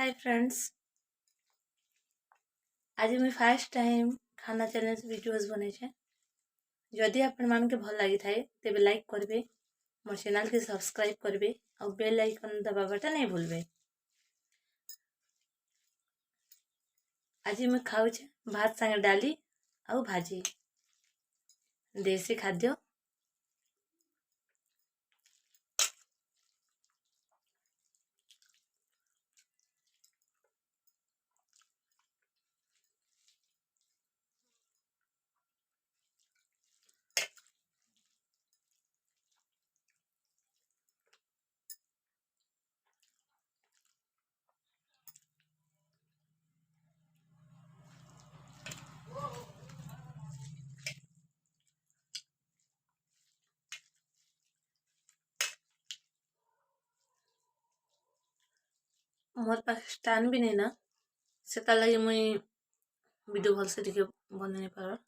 Hi friends, आज मुझे first time खाना चैलेंज वीडियोस बने छे। जदि आपण मान के भल लगी थाए तेबे लाइक करबे, मोर चैनल के सब्सक्राइब करबे और बेल आइकन दबावटा नहीं भूलबे। आज मैं खाऊ छे भात संगे डाली और भाजी, देसी खाद्य। मोर पास स्टैंड भी नहीं ना, से लगी मुई वीडियो भल से बन नहीं पार।